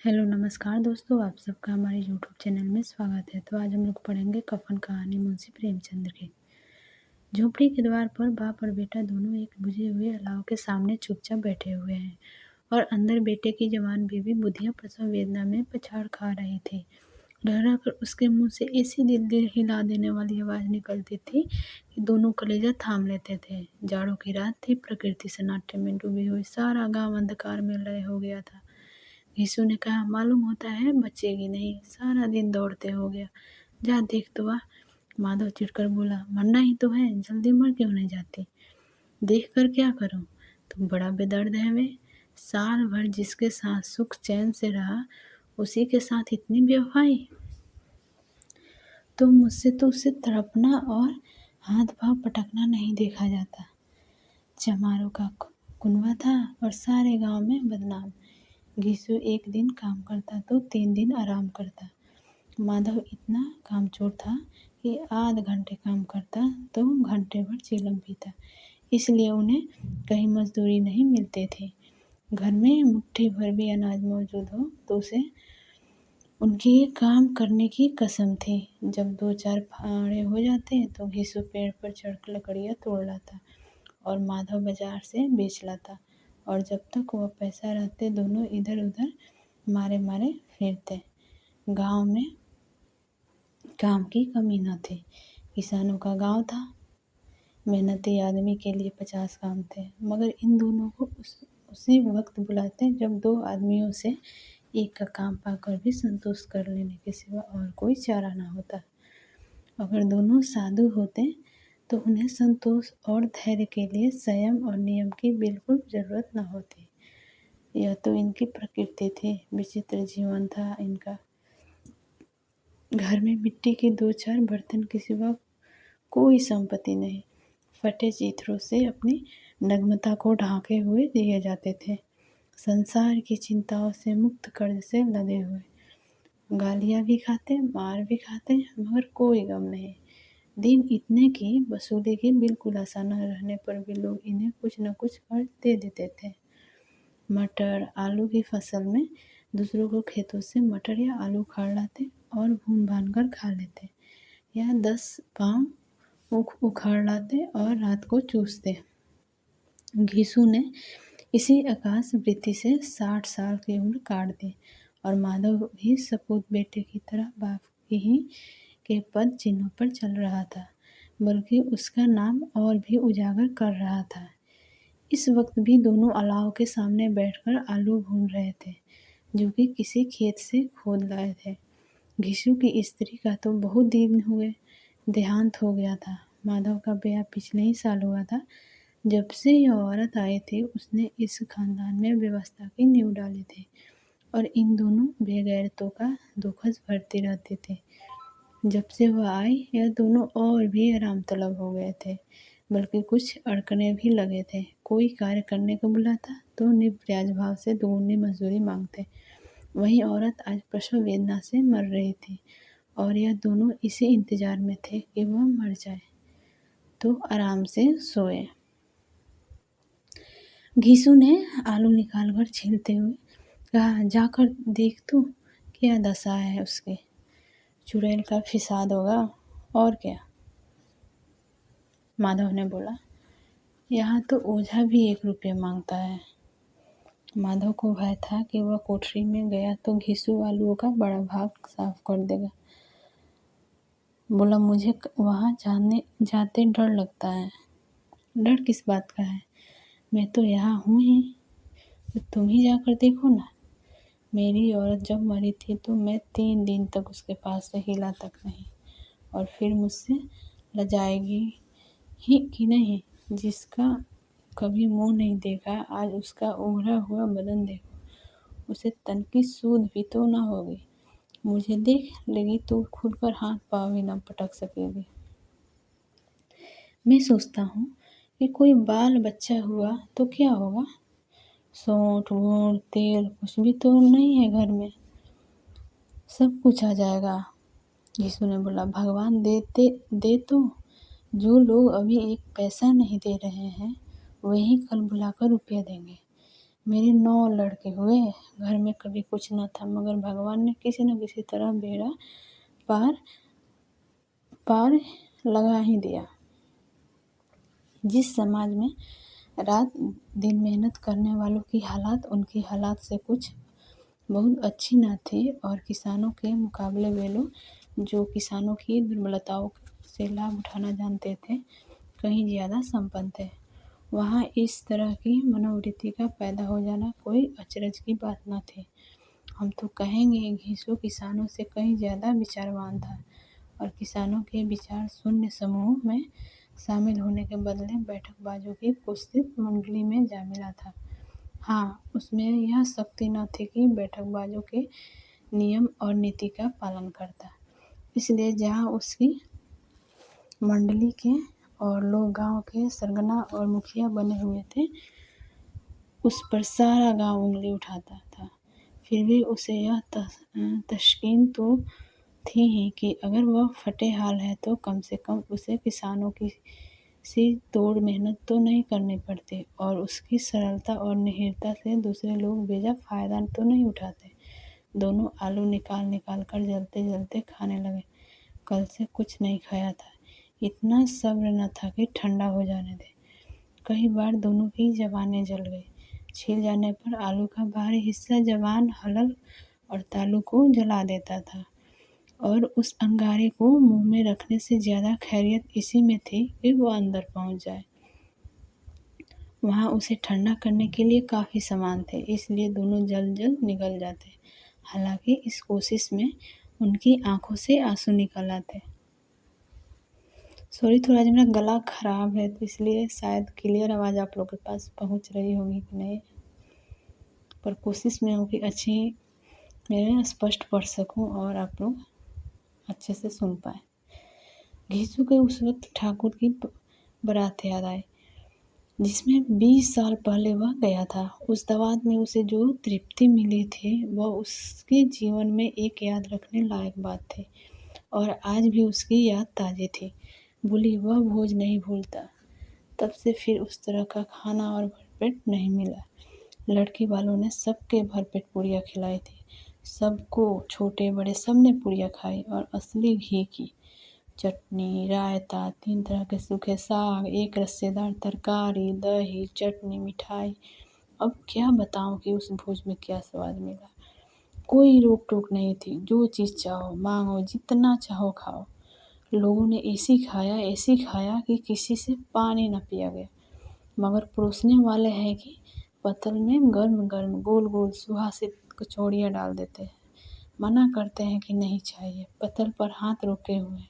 Hello नमस्कार दोस्तों, आप सबका हमारे यूट्यूब चैनल में स्वागत है। तो आज हम लोग पढ़ेंगे कफन कहानी मुंशी प्रेमचंद की। झोपड़ी के द्वार पर बाप और बेटा दोनों एक बुझे हुए अलाव के सामने चुपचाप बैठे हुए हैं और अंदर बेटे की जवान बीवी बुधिया प्रसव वेदना में पछाड़ खा रही थी। रह रह कर उसके मुंह से ऐसी दिल हिला देने वाली आवाज़ निकलती थी कि दोनों कलेजा थाम लेते थे। जाड़ों की रात थी, प्रकृति सन्नाटे में डूबी हुई, सारा गांव अंधकार में लय हो गया था। यीशु ने कहा, मालूम होता है बचेगी नहीं, सारा दिन दौड़ते हो गया, जा देख तो आ। माधव चिढ़कर बोला, मरना ही तो है, जल्दी मर क्यों नहीं जाती? देख कर क्या करूं? तुम बड़ा बेदर्द है वे। साल भर जिसके साथ सुख चैन से रहा, उसी के साथ इतनी बेवफाई। तो मुझसे तो उसे तड़पना और हाथ पांव पटकना नहीं देखा जाता। चमारों का कुनवा था और सारे गांव में बदनाम। घीसू एक दिन काम करता तो 3 दिन आराम करता। माधव इतना कामचोर था कि आध घंटे काम करता तो घंटे भर चिलम पीता। इसलिए उन्हें कहीं मजदूरी नहीं मिलते थे। घर में मुट्ठी भर भी अनाज मौजूद हो तो उसे उनके काम करने की कसम थी। जब 2-4 फाड़े हो जाते तो घीसू पेड़ पर चढ़कर लकड़ियाँ तोड़ लाता और माधव बाजार से बेच लाता। और जब तक वह पैसा रहते दोनों इधर उधर मारे मारे फिरते। गांव में काम की कमी न थी। किसानों का गांव था, मेहनती आदमी के लिए 50 काम थे, मगर इन दोनों को उसी वक्त बुलाते जब 2 आदमियों से एक का काम पाकर भी संतोष कर लेने के सिवा और कोई चारा ना होता। अगर दोनों साधु होते तो उन्हें संतोष और धैर्य के लिए संयम और नियम की बिल्कुल जरूरत न होती। यह तो इनकी प्रकृति थी, विचित्र जीवन था इनका। घर में मिट्टी के 2-4 बर्तन के सिवा कोई संपत्ति नहीं। फटे चीथड़ों से अपनी नग्नता को ढांके हुए दिए जाते थे। संसार की चिंताओं से मुक्त, कर्ज से लदे हुए। गालियाँ भी खाते, मार भी खाते, मगर कोई गम नहीं। दिन इतने की वसूली की बिल्कुल आशा न रहने पर भी लोग इन्हें कुछ न कुछ कर्ज दे देते थे। मटर आलू की फसल में दूसरों को खेतों से मटर या आलू उखाड़ लाते और भून भान कर खा लेते, या 10 पाँव उखाड़ लाते और रात को चूसते। घीसू ने इसी आकाश वृत्ति से 60 साल की उम्र काट दी और माधव भी सपूत बेटे की तरह बाप की ही के पद चिन्हों पर चल रहा था, बल्कि उसका नाम और भी उजागर कर रहा था। इस वक्त भी दोनों अलाव के सामने बैठकर आलू भून रहे थे, जो कि किसी खेत से खोद लाए थे। घीसू की स्त्री का तो बहुत दिन हुए देहांत हो गया था। माधव का ब्याह पिछले ही साल हुआ था। जब से यह औरत आई थी उसने इस खानदान में व्यवस्था की नींव डाली थी और इन दोनों बेगैरतों का दुखस भरती रहती थी। जब से वह आई यह दोनों और भी आराम तलब हो गए थे, बल्कि कुछ अड़कने भी लगे थे। कोई कार्य करने को बुलाता तो निव्याज भाव से दुगनी मजदूरी मांगते। वही औरत आज प्रसव वेदना से मर रही थी और यह दोनों इसी इंतजार में थे कि वह मर जाए तो आराम से सोए। घीसू ने आलू निकालकर छीलते हुए कहा, जाकर देख तू क्या दशा है उसकी। चुड़ैल का फिसाद होगा और क्या, माधव ने बोला। यहाँ तो ओझा भी 1 रुपया मांगता है। माधव को भय था कि वह कोठरी में गया तो घीसू आलूओं का बड़ा भाग साफ कर देगा। बोला, मुझे वहाँ जाते डर लगता है। डर किस बात का है, मैं तो यहाँ हूँ ही, तो तुम ही जाकर देखो ना। मेरी औरत जब मरी थी तो मैं 3 दिन तक उसके पास से हिला तक नहीं, और फिर मुझसे लजाएगी ही कि नहीं। जिसका कभी मुंह नहीं देखा आज उसका उभरा हुआ बदन देखो, उसे तन की सूध भी तो ना होगी। मुझे देख लेगी तो खुलकर हाथ पाँव भी ना पटक सकेगी। मैं सोचता हूँ कि कोई बाल बच्चा हुआ तो क्या होगा। सौंठ गुड़ तेल कुछ भी तो नहीं है घर में, सब कुछ आ जाएगा। यीशु ने बोला, भगवान दे तो। जो लोग अभी 1 पैसा नहीं दे रहे हैं वही कल बुलाकर रुपया देंगे। मेरे 9 लड़के हुए, घर में कभी कुछ न था, मगर भगवान ने किसी न किसी तरह बेड़ा पार पार लगा ही दिया। जिस समाज में रात दिन मेहनत करने वालों की हालात उनकी हालात से कुछ बहुत अच्छी न थी, और किसानों के मुकाबले वे लोग जो किसानों की दुर्बलताओं से लाभ उठाना जानते थे, कहीं ज़्यादा संपन्न थे। वहाँ इस तरह की मनोवृत्ति का पैदा हो जाना कोई अचरज की बात न थी। हम तो कहेंगे घीसू किसानों से कहीं ज़्यादा विचारवान था, और किसानों के विचार शून्य समूह में शामिल होने के बदले बैठकबाजों की पुस्तक मंडली में जा मिला था। हाँ, उसमें यह शक्ति न थी कि बैठकबाजों के नियम और नीति का पालन करता। इसलिए जहाँ उसकी मंडली के और लोग गांव के सरगना और मुखिया बने हुए थे, उस पर सारा गांव उंगली उठाता था। फिर भी उसे यह तस्कीन तो थी ही कि अगर वह फटे हाल है तो कम से कम उसे किसानों की सी तोड़ मेहनत तो नहीं करनी पड़ती, और उसकी सरलता और निहिरता से दूसरे लोग बेजा फ़ायदा तो नहीं उठाते। दोनों आलू निकाल निकाल कर जलते जलते खाने लगे। कल से कुछ नहीं खाया था, इतना सब्र न था कि ठंडा हो जाने दे। कई बार दोनों की ज़बानें जल गई। छिल जाने पर आलू का बाहरी हिस्सा ज़बान, हलक और तालू को जला देता था, और उस अंगारे को मुंह में रखने से ज़्यादा खैरियत इसी में थी कि वो अंदर पहुंच जाए। वहाँ उसे ठंडा करने के लिए काफ़ी सामान थे, इसलिए दोनों जल्द जल्द निकल जाते। हालांकि इस कोशिश में उनकी आंखों से आंसू निकल आते। सॉरी, थोड़ा आज मेरा गला ख़राब है, तो इसलिए शायद क्लियर आवाज़ आप लोग के पास पहुंच रही होगी कि नहीं, पर कोशिश में हूँ कि अच्छी मैं स्पष्ट पढ़ सकूं और आप लोग अच्छे से सुन पाए। घीसू के उस वक्त ठाकुर की बारात याद आई, जिसमें 20 साल पहले वह गया था। उस दावत में उसे जो तृप्ति मिली थी, वह उसके जीवन में एक याद रखने लायक बात थी, और आज भी उसकी याद ताज़ी थी। बोली वह भोज नहीं भूलता। तब से फिर उस तरह का खाना और भरपेट नहीं मिला। लड़की वालों ने सबके भरपेट पूड़ियाँ खिलाई थी। सबको, छोटे बड़े सब ने पूड़ियाँ खाई, और असली घी की चटनी, रायता, 3 तरह के सूखे साग, एक रस्सेदार तरकारी, दही, चटनी, मिठाई। अब क्या बताऊं कि उस भोज में क्या स्वाद मिला। कोई रोक टोक नहीं थी, जो चीज़ चाहो मांगो, जितना चाहो खाओ। लोगों ने ऐसी खाया कि किसी से पानी न पिया गया। मगर परोसने वाले हैं कि पतल में गर्म गर्म गोल गोल सुहासित कचौड़ियाँ डाल देते हैं। मना करते हैं कि नहीं चाहिए, पतल पर हाथ रोके हुए,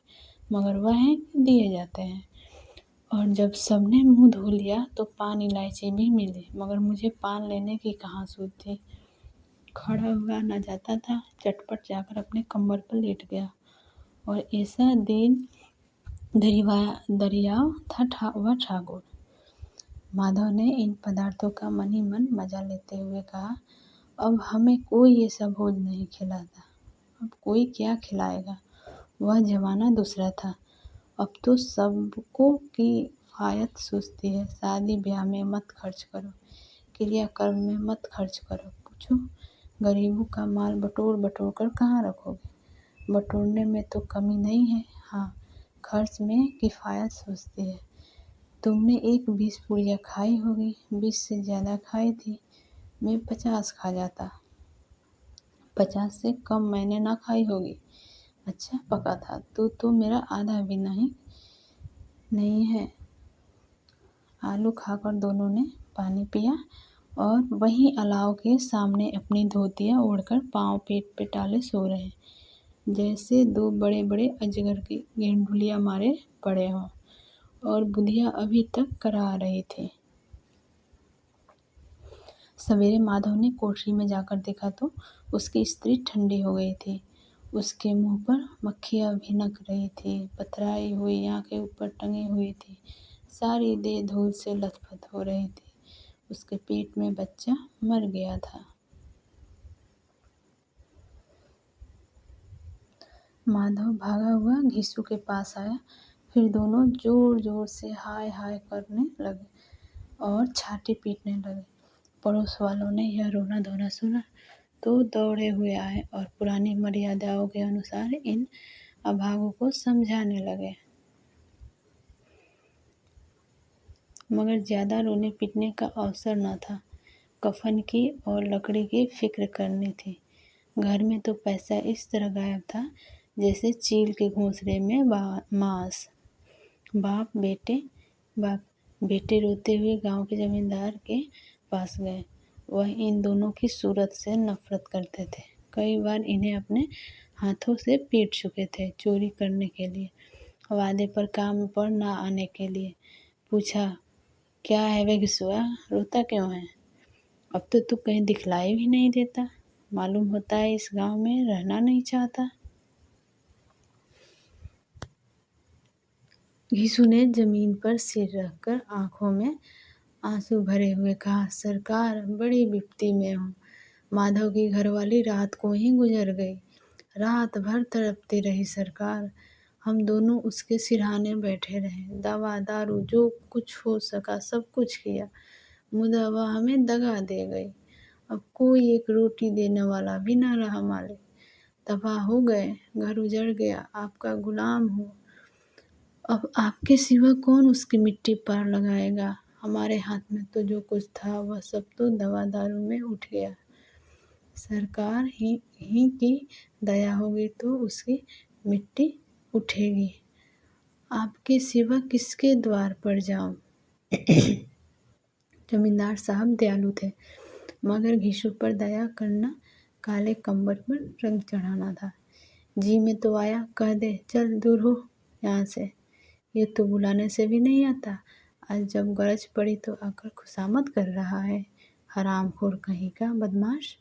मगर वह दिए जाते हैं। और जब सबने मुंह धो लिया तो पान इलायची भी मिली, मगर मुझे पान लेने की कहाँ सूझ थी। खड़ा हुआ न जाता था, चटपट जाकर अपने कमर पर लेट गया। और ऐसा दिन दरियाव था वह ठाकुर। माधव ने इन पदार्थों का मन ही मन मजा लेते हुए कहा, अब हमें कोई ऐसा भोज नहीं खिलाता। अब कोई क्या खिलाएगा। वह ज़माना दूसरा था। अब तो सबको किफ़ायत सूझती है। शादी ब्याह में मत खर्च करो, क्रियाकर्म में मत खर्च करो। पूछो, गरीबों का माल बटोर बटोर कर कहाँ रखोगे। बटोरने में तो कमी नहीं है, हाँ, खर्च में किफ़ायत सूझती है। तुमने 20 पूड़ियाँ खाई होगी, 20 से ज़्यादा खाई थी। मैं 50 खा जाता, 50 से कम मैंने ना खाई होगी। अच्छा पका था, तो मेरा आधा भी नहीं है। आलू खाकर दोनों ने पानी पिया, और वहीं अलाव के सामने अपनी धोतियाँ ओढ़कर पाँव पेट पे टाले सो रहे, जैसे 2 बड़े बड़े अजगर की गेंडुलियाँ मारे पड़े हों। और बुधिया अभी तक करा रही थी। सवेरे माधव ने कोठरी में जाकर देखा तो उसकी स्त्री ठंडी हो गई थी। उसके मुंह पर मक्खियाँ भिनक रही थी, पथराई हुई आंखें ऊपर टंगी हुई थी, सारी देह धूल से लथपथ हो रही थी। उसके पेट में बच्चा मर गया था। माधव भागा हुआ घीसू के पास आया। फिर दोनों जोर जोर से हाय हाय करने लगे और छाती पीटने लगे। पड़ोस वालों ने यह रोना धोना सुना तो दौड़े हुए आए और पुरानी मर्यादाओं के अनुसार इन अभागों को समझाने लगे। मगर ज़्यादा रोने पीटने का अवसर न था। कफन की और लकड़ी की फिक्र करनी थी। घर में तो पैसा इस तरह गायब था जैसे चील के घोंसले में मांस। बाप बेटे रोते हुए गांव के जमींदार के पास गए। वह इन दोनों की सूरत से नफरत करते थे। कई बार इन्हें अपने हाथों से पीट चुके थे चोरी करने के लिए, वादे पर काम पर ना आने के लिए। पूछा, क्या है वे घिसुआ, रोता क्यों है? अब तो तू कहीं दिखलाई भी नहीं देता। मालूम होता है इस गांव में रहना नहीं चाहता। घिसू ने जमीन पर सिर रखकर आंखों में आंसू भरे हुए कहा, सरकार, बड़ी विपत्ति में हूँ। माधव की घरवाली रात को ही गुजर गई। रात भर तड़पती रही सरकार। हम दोनों उसके सिरहाने बैठे रहे। दवा दारू जो कुछ हो सका सब कुछ किया, मुदा वह हमें दगा दे गई। अब कोई एक रोटी देने वाला भी न रहा मालिक। तबाह हो गए, घर उजड़ गया, आपका गुलाम हूँ। अब आपके सिवा कौन उसकी मिट्टी पार लगाएगा? हमारे हाथ में तो जो कुछ था वह सब तो दवा दारू में उठ गया। सरकार ही की दया होगी तो उसकी मिट्टी उठेगी। आपके सिवा किसके द्वार पर जाऊं? जमींदार साहब दयालु थे, मगर घिसू पर दया करना काले कंबल पर रंग चढ़ाना था। जी में तो आया, कह दे चल दूर हो यहाँ से। ये तो बुलाने से भी नहीं आता। आज जब गरज पड़ी तो आकर खुशामद कर रहा है, हरामखोर कहीं का बदमाश।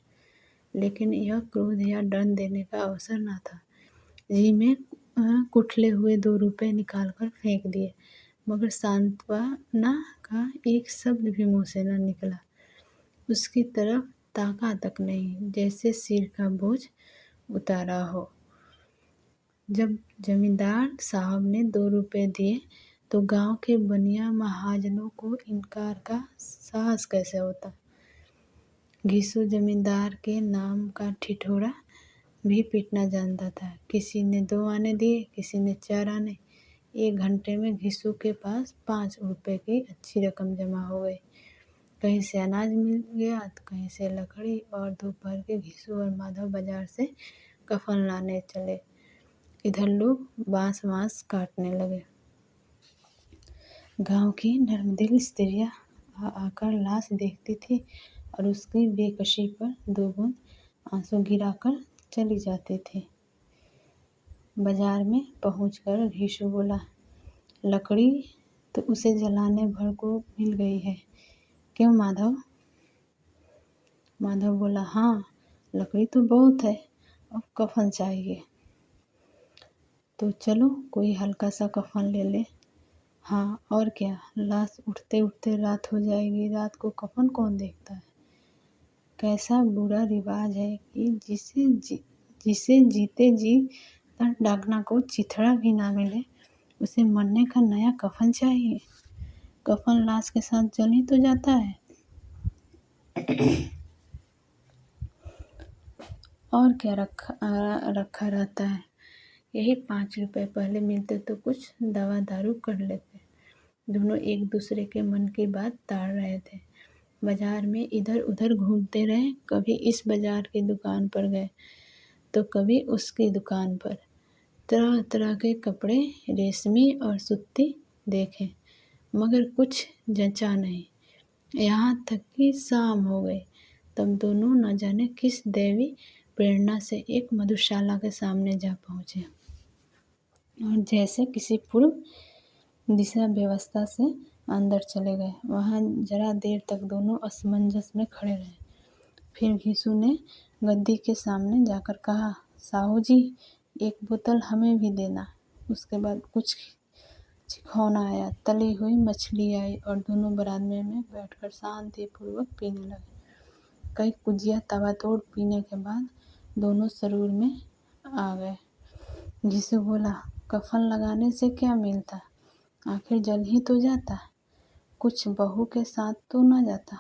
लेकिन यह क्रोध या दंड देने का अवसर न था। जी में कुठले हुए 2 रुपए निकालकर फेंक दिए, मगर सांत्वना का एक शब्द भी मुंह से न निकला। उसकी तरफ ताका तक नहीं, जैसे सिर का बोझ उतारा हो। जब जमींदार साहब ने 2 रुपए दिए तो गांव के बनिया महाजनों को इनकार का साहस कैसे होता। घिसू जमींदार के नाम का ठिठोरा भी पीटना जानता था। किसी ने 2 आने दिए, किसी ने 4 आने। 1 घंटे में घिसू के पास 5 रुपए की अच्छी रकम जमा हो गई। कहीं से अनाज मिल गया तो कहीं से लकड़ी, और दोपहर के घिसू और माधव बाजार से कफन लाने चले। इधर लोग बांस काटने लगे। गांव की नर्मदिल स्त्रियां आकर लाश देखती थी और उसकी बेकसी पर 2 बूंद आंसू गिराकर चली जाती थी। बाजार में पहुंचकर घिसू बोला, लकड़ी तो उसे जलाने भर को मिल गई है, क्यों माधव? माधव बोला, हाँ, लकड़ी तो बहुत है, अब कफन चाहिए। तो चलो कोई हल्का सा कफन ले ले। हाँ और क्या, लाश उठते उठते रात हो जाएगी, रात को कफन कौन देखता है। कैसा बुरा रिवाज है कि जिसे जीते जी डाकना को चिथड़ा भी ना मिले, उसे मरने का नया कफन चाहिए। कफन लाश के साथ जल ही तो जाता है। और क्या रखा रहता है। यही 5 रुपए पहले मिलते तो कुछ दवा दारू कर लेते। दोनों एक दूसरे के मन की बात ताड़ रहे थे। बाजार में इधर उधर घूमते रहे। कभी इस बाजार की दुकान पर गए तो कभी उसकी दुकान पर। तरह तरह के कपड़े, रेशमी और सूती देखे, मगर कुछ जचा नहीं। यहाँ तक कि शाम हो गई, तब दोनों न जाने किस दैवी प्रेरणा से एक मधुशाला के सामने जा पहुँचे और जैसे किसी पूर्व दिशा व्यवस्था से अंदर चले गए। वहाँ जरा देर तक दोनों असमंजस में खड़े रहे। फिर घिसू ने गद्दी के सामने जाकर कहा, साहू जी, एक बोतल हमें भी देना। उसके बाद कुछ चिखौना आया, तली हुई मछली आई और दोनों बरामदे में बैठकर शांतिपूर्वक पीने लगे। कई कुजिया तवा तोड़ पीने के बाद दोनों सरूर में आ गए। घिसू बोला, कफन लगाने से क्या मिलता, आखिर जल ही तो जाता, कुछ बहू के साथ तो न जाता।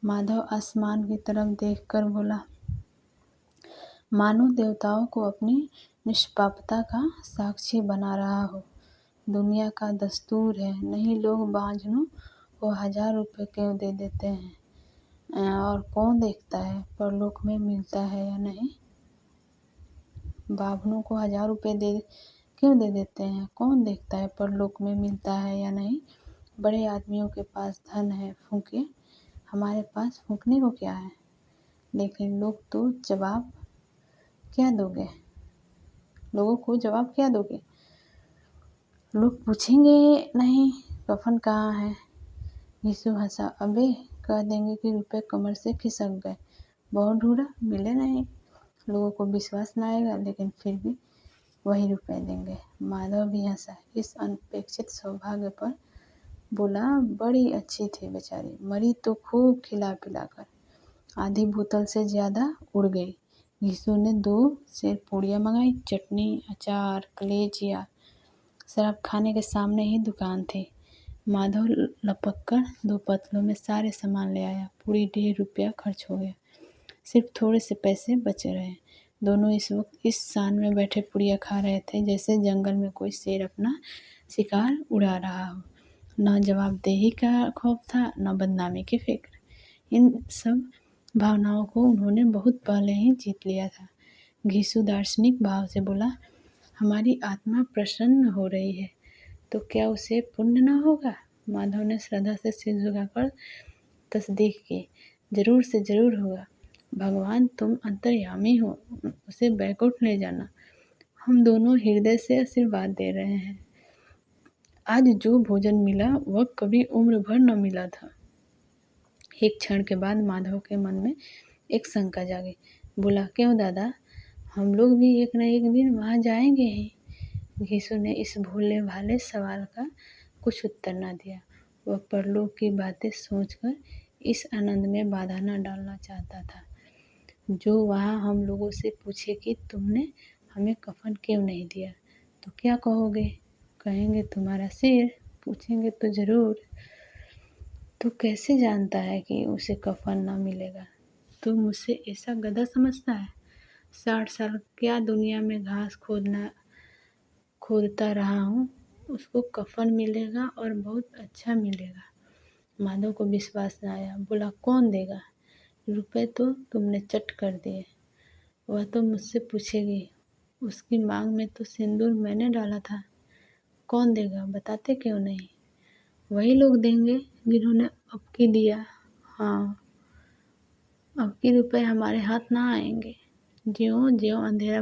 माधव आसमान की तरफ देखकर बोला, मानो देवताओं को अपनी निष्पापता का साक्षी बना रहा हो। दुनिया का दस्तूर है, नहीं लोग बांझनों को 1000 रुपये क्यों दे देते हैं और कौन देखता है परलोक में मिलता है या नहीं। बाभनों को 1000 रुपये क्यों दे देते हैं, कौन देखता है परलोक में मिलता है या नहीं। बड़े आदमियों के पास धन है, फूंके, हमारे पास फूंकने को क्या है। लेकिन लोग तो जवाब क्या दोगे, लोगों को जवाब क्या दोगे। लोग पूछेंगे नहीं कफन कहाँ है। यीशु हंसा, अबे कह देंगे कि रुपए कमर से खिसक गए, बहुत ढूंढा मिले नहीं। लोगों को विश्वास न आएगा, लेकिन फिर भी वही रुपए देंगे। माधव भी हंसा इस अनपेक्षित सौभाग्य पर, बोला, बड़ी अच्छी थी बेचारी, मरी तो खूब खिला पिलाकर, आधी बोतल से ज़्यादा उड़ गई। यीशु ने 2 सेर पूड़ियाँ मंगाई, चटनी, अचार, कलेजिया। शराब खाने के सामने ही दुकान थी। माधव लपक कर 2 पतलों में सारे सामान ले आया। पूरी 1.5 रुपया खर्च हो गया, सिर्फ थोड़े से पैसे बचे रहे। दोनों इस वक्त इस शान में बैठे पुड़िया खा रहे थे जैसे जंगल में कोई शेर अपना शिकार उड़ा रहा हो। न जवाबदेही का खौफ था, न बदनामी की फिक्र। इन सब भावनाओं को उन्होंने बहुत पहले ही जीत लिया था। यीशु दार्शनिक भाव से बोला, हमारी आत्मा प्रसन्न हो रही है तो क्या उसे पुण्य न होगा। माधव ने श्रद्धा से सिर झुकाकर तस्दीक की, जरूर से जरूर होगा। भगवान तुम अंतर्यामी हो, उसे बैकुंठ ले जाना। हम दोनों हृदय से आशीर्वाद दे रहे हैं। आज जो भोजन मिला वह कभी उम्र भर न मिला था। एक क्षण के बाद माधव के मन में एक शंका जागी। बोला, क्यों दादा, हम लोग भी एक न एक दिन वहाँ जाएंगे ही। यीशु ने इस भोले भाले सवाल का कुछ उत्तर न दिया। वह परलोक की बातें सोचकर इस आनंद में बाधा न डालना चाहता था। जो वहाँ हम लोगों से पूछे कि तुमने हमें कफन क्यों नहीं दिया, तो क्या कहोगे। कहेंगे तुम्हारा सिर, पूछेंगे तो ज़रूर, तो कैसे जानता है कि उसे कफन ना मिलेगा। तो मुझसे ऐसा गधा समझता है। 60 साल क्या दुनिया में घास खोदता रहा हूँ, उसको कफन मिलेगा और बहुत अच्छा मिलेगा। माधव को विश्वास न आया। बोला, कौन देगा। रुपए तो तुमने चट कर दिए, वह तो मुझसे पूछेगी। उसकी मांग में तो सिंदूर मैंने डाला था। कौन देगा, बताते क्यों नहीं। वही लोग देंगे जिन्होंने अबकी दिया। हाँ, अबकी रुपए हमारे हाथ ना आएंगे। ज्यों ज्यों अंधेरा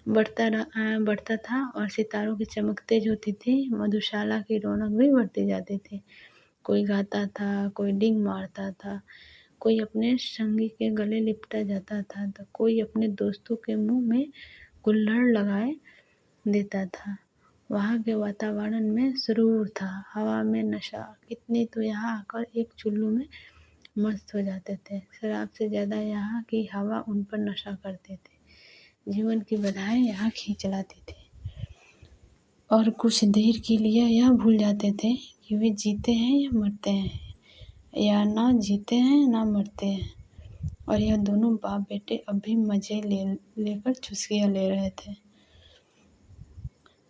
बढ़ता था और सितारों की चमक तेज होती थी, मधुशाला की रौनक भी बढ़ती जाती थी। कोई गाता था, कोई डींग मारता था, कोई अपने संगी के गले लिपटा जाता था, तो कोई अपने दोस्तों के मुंह में कुल्हड़ लगाए देता था। वहाँ के वातावरण में सुरूर था, हवा में नशा। कितने तो यहाँ आकर एक चुल्लू में मस्त हो जाते थे। शराब से ज़्यादा यहाँ की हवा उन पर नशा करते थे। जीवन की बधाएं यहाँ खींच लाती थी और कुछ देर के लिए यह भूल जाते थे कि वे जीते हैं या मरते हैं, या ना जीते हैं ना मरते हैं। और यह दोनों बाप बेटे अब भी मज़े लेकर चुस्कियाँ ले रहे थे।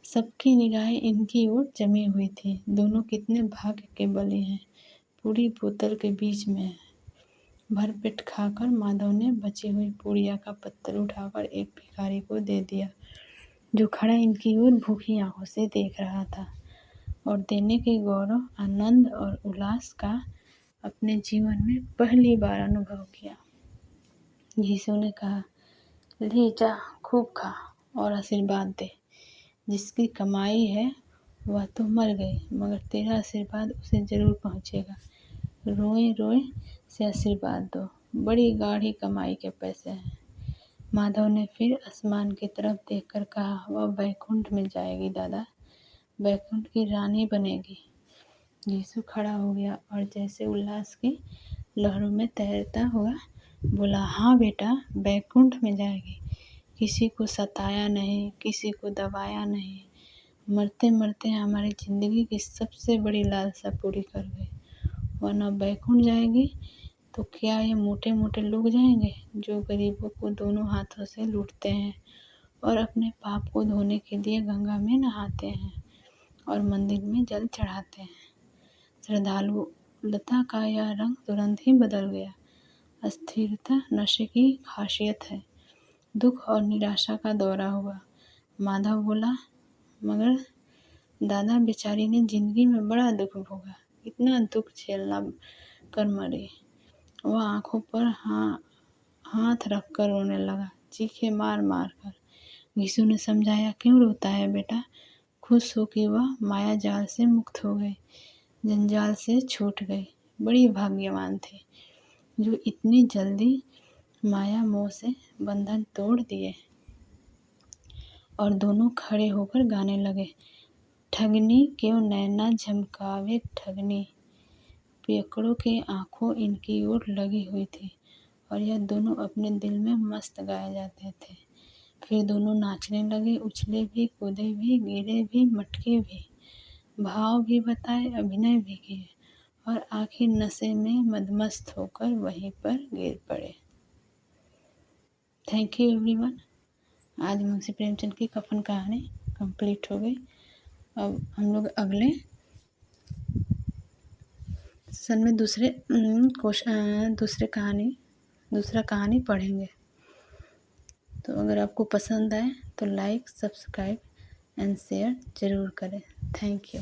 सबकी निगाहें इनकी ओर जमी हुई थी। दोनों कितने भाग्य के बली हैं, पूरी बोतल के बीच में है। भरपेट खाकर माधव ने बची हुई पूड़िया का पत्तल उठाकर एक भिखारी को दे दिया, जो खड़ा इनकी ओर भूखी आंखों से देख रहा था और देने के गौरव, आनंद और उल्लास का अपने जीवन में पहली बार अनुभव किया। यीशु ने कहा, ले जा, खूब खा और आशीर्वाद दे। जिसकी कमाई है वह तो मर गई, मगर तेरा आशीर्वाद उसे ज़रूर पहुँचेगा। रोए रोए से आशीर्वाद दो, बड़ी गाढ़ी कमाई के पैसे हैं। माधव ने फिर आसमान की तरफ देखकर कहा, वह बैकुंठ में जाएगी दादा, बैकुंठ की रानी बनेगी। यीशु खड़ा हो गया और जैसे उल्लास की लहरों में तैरता हुआ बोला, हाँ बेटा, बैकुंठ में जाएगी। किसी को सताया नहीं, किसी को दबाया नहीं, मरते मरते हमारी ज़िंदगी की सबसे बड़ी लालसा पूरी कर गई। वरना बैकुंठ जाएगी। तो क्या ये मोटे मोटे लोग जाएंगे जो गरीबों को दोनों हाथों से लूटते हैं और अपने पाप को धोने के लिए गंगा में नहाते हैं और मंदिर में जल चढ़ाते हैं। श्रद्धालुलता का यह रंग तुरंत ही बदल गया। अस्थिरता नशे की खासियत है। दुख और निराशा का दौरा हुआ। माधव बोला, मगर दादा बेचारी ने जिंदगी में बड़ा दुख भोगा, इतना दुख झेलना कर मरे। वह आंखों पर हाथ रख कर रोने लगा, चीखे मार मार कर। यीशु ने समझाया, क्यों रोता है बेटा? खुश हो कि वह माया जाल से मुक्त हो गए, जंजाल से छूट गए। बड़ी भाग्यवान थे जो इतनी जल्दी माया मोह से बंधन तोड़ दिए। और दोनों खड़े होकर गाने लगे, ठगनी क्यों नैना झमकावे ठगनी। पियकड़ों की आंखों इनकी ओर लगी हुई थी और यह दोनों अपने दिल में मस्त गाए जाते थे। फिर दोनों नाचने लगे, उछले भी, कूदे भी, गिरे भी, मटके भी, भाव भी बताए, अभिनय भी किए और आखिर नशे में मदमस्त होकर वहीं पर गिर पड़े। Thank you everyone. आज मुंशी प्रेमचंद की कफन कहानी कंप्लीट हो गई। अब हम लोग अगले सेशन में दूसरा कहानी पढ़ेंगे। तो अगर आपको पसंद आए तो लाइक, सब्सक्राइब एंड शेयर ज़रूर करें। Thank you.